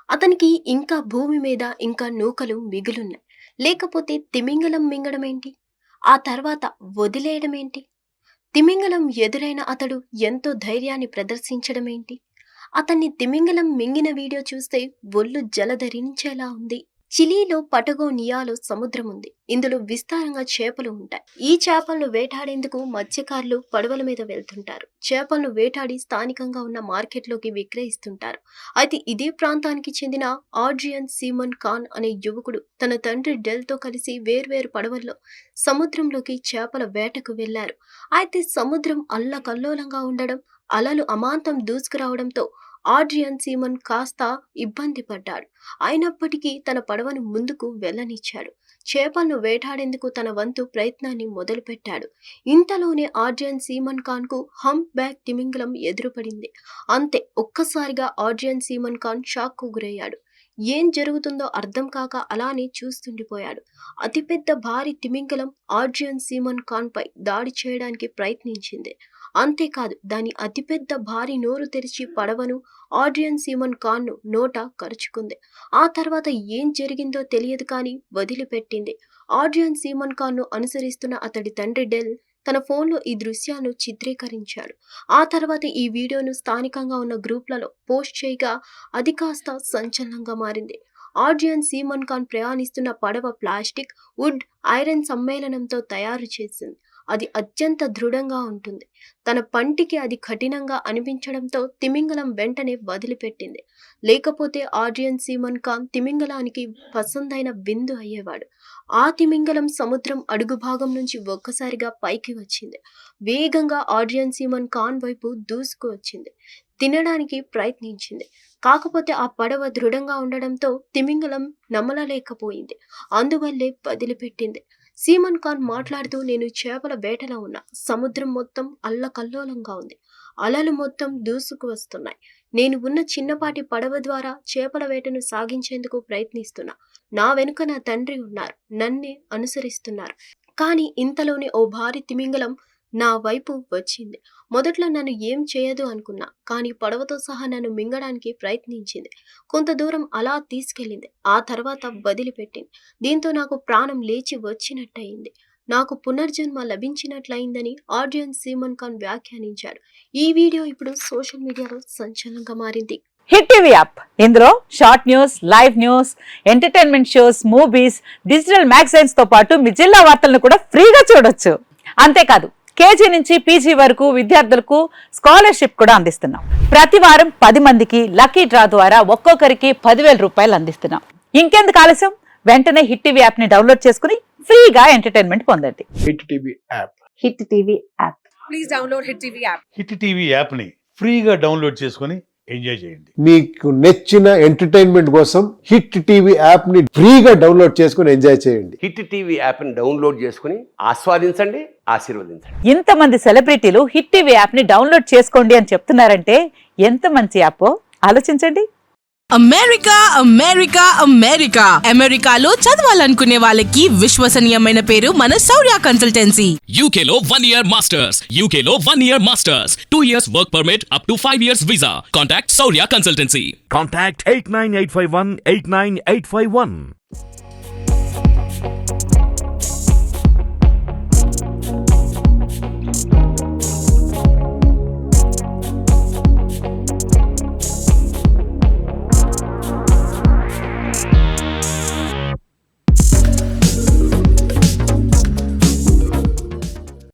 అతనికి ఇంకా భూమి మీద ఇంకా నూకలు మిగులున్నాయి. లేకపోతే తిమింగలం మింగడమేంటి? ఆ తర్వాత వదిలేయడమేంటి? తిమింగలం ఎదురైన అతడు ఎంతో ధైర్యాన్ని ప్రదర్శించడమేంటి? అతన్ని తిమింగలం మింగిన వీడియో చూస్తే ఒళ్ళు జలధరించేలా ఉంది. చిలీలో పటగోనియాలో సముద్రం ఉంది. ఇందులో విస్తారంగా చేపలు ఉంటాయి. ఈ చేపలను వేటాడేందుకు మత్స్యకారులు పడవల మీద వెళ్తుంటారు. చేపలను వేటాడి స్థానికంగా ఉన్న మార్కెట్లోకి విక్రయిస్తుంటారు. అయితే ఇదే ప్రాంతానికి చెందిన ఆడ్రియన్ సీమన్ ఖాన్ అనే యువకుడు తన తండ్రి డెల్తో కలిసి వేర్వేరు పడవల్లో సముద్రంలోకి చేపల వేటకు వెళ్లారు. అయితే సముద్రం అల్లకల్లోలంగా ఉండడం, అలలు అమాంతం దూసుకురావడంతో ఆడ్రియన్ సీమన్ కాస్త ఇబ్బంది పడ్డాడు. అయినప్పటికీ తన పడవను ముందుకు వెళ్లనిచ్చాడు. చేపలను వేటాడేందుకు తన వంతు ప్రయత్నాన్ని మొదలుపెట్టాడు. ఇంతలోనే ఆడ్రియన్ సీమన్ ఖాన్ కు హంప్ బ్యాక్ తిమింగలం ఎదురుపడింది. అంతే, ఒక్కసారిగా ఆడ్రియన్ సీమన్ ఖాన్ షాక్ కు గురయ్యాడు. ఏం జరుగుతుందో అర్థం కాక అలానే చూస్తుండిపోయాడు. అతిపెద్ద భారీ తిమింగలం ఆడ్రియన్ సీమన్ ఖాన్ పై దాడి చేయడానికి ప్రయత్నించింది. అంతేకాదు, దాని అతిపెద్ద భారీ నోరు తెరిచి పడవను, ఆడ్రియన్ సీమన్ ఖాన్ ను నోట కరుచుకుంది. ఆ తర్వాత ఏం జరిగిందో తెలియదు కానీ వదిలిపెట్టింది. ఆడ్రియన్ సీమన్ ఖాన్ ను అనుసరిస్తున్న అతడి తండ్రి డెల్ తన ఫోన్లో ఈ దృశ్యాలను చిత్రీకరించాడు. ఆ తర్వాత ఈ వీడియోను స్థానికంగా ఉన్న గ్రూప్లలో పోస్ట్ చేయగా అది కాస్త సంచలనంగా మారింది. ఆడ్రియన్ సీమన్ ఖాన్ ప్రయాణిస్తున్న పడవ ప్లాస్టిక్, వుడ్, ఐరన్ సమ్మేళనంతో తయారు చేసింది. అది అత్యంత దృఢంగా ఉంటుంది. తన పంటికి అది కఠినంగా అనిపించడంతో తిమింగలం వెంటనే వదిలిపెట్టింది. లేకపోతే ఆడ్రియన్ సీమన్ ఖాన్ తిమింగలానికి పసందైన విందు అయ్యేవాడు. ఆ తిమింగలం సముద్రం అడుగు భాగం నుంచి ఒక్కసారిగా పైకి వచ్చింది. వేగంగా ఆడ్రియన్ సీమన్ ఖాన్ వైపు దూసుకు వచ్చింది. తినడానికి ప్రయత్నించింది. కాకపోతే ఆ పడవ దృఢంగా ఉండడంతో తిమింగలం నమలలేకపోయింది. అందువల్లే వదిలిపెట్టింది. సీమన్ ఖాన్ మాట్లాడుతూ, నేను చేపల వేటలో ఉన్నా. సముద్రం మొత్తం అల్లకల్లోలంగా ఉంది. అలలు మొత్తం దూసుకు వస్తున్నాయి. నేను ఉన్న చిన్నపాటి పడవ ద్వారా చేపల వేటను సాగించేందుకు ప్రయత్నిస్తున్నా. నా వెనుక నా తండ్రి ఉన్నారు, నన్నే అనుసరిస్తున్నారు. కానీ ఇంతలోనే ఓ భారీ తిమింగలం నా వైపు వచ్చింది. మొదట్లో నన్ను ఏం చేయదు అనుకున్నా, కానీ పడవతో సహా నన్ను మింగడానికి ప్రయత్నించింది. కొంత దూరం అలా తీసుకెళ్లింది. ఆ తర్వాత వదిలిపెట్టింది. దీంతో నాకు ప్రాణం లేచి వచ్చినట్టయింది. నాకు పునర్జన్మ లభించినట్లయిందని ఆడ్రియన్ సీమన్ ఖాన్ వ్యాఖ్యానించాడు. ఈ వీడియో ఇప్పుడు సోషల్ మీడియాలో సంచలనంగా మారింది. హిట్ టీవీ యాప్, ఇందులో short news, live news, entertainment shows, movies, digital magazines తో పాటు మీ జిల్లా వార్తలను కూడా ఫ్రీగా చూడొచ్చు. అంతేకాదు, కేజీ నుంచి పీజీ వరకు విద్యార్థులకు స్కాలర్షిప్ కూడా అందిస్తున్నాం. ప్రతి వారం 10 మందికి లక్కీ డ్రా ద్వారా ఒక్కొక్కరికి 10,000 రూపాయలు అందిస్తున్నాం. ఇంకెందుకు ఆలస్యం, వెంటనే హిట్ టీవీ యాప్ ని డౌన్లోడ్ చేసుకుని ఫ్రీగా ఎంటర్టైన్మెంట్ పొందండి. Hit TV app. Hit TV app. Please download hit TV app. Hit TV app ని ఫ్రీగా డౌన్లోడ్ చేసుకుని ఎంజాయ్ చేయండి. మీకు నచ్చిన ఎంటర్టైన్మెంట్ కోసం హిట్ టీవీ యాప్ ని ఫ్రీగా డౌన్లోడ్ చేసుకుని ఎంజాయ్ చేయండి. హిట్ టీవీ యాప్ ని డౌన్లోడ్ చేసుకుని ఆస్వాదించండి, ఆశీర్వదించండి. ఇంతమంది సెలబ్రిటీలు హిట్ టీవీ యాప్ ని డౌన్లోడ్ చేసుకోండి అని చెప్తున్నారంటే ఎంత మంచి యాప్ ఆలోచించండి. అమెరికా అమెరికా అమెరికా అమెరికాలో చదవాలనుకునే వాళ్ళకి విశ్వసనీయమైన పేరు మన శౌర్య కన్సల్టెన్సీ. UK లో 1 year masters. UK లో 1 year masters. 2 years work permit up to 5 years visa. Contact Saurya Consultancy. Contact 89851 89851.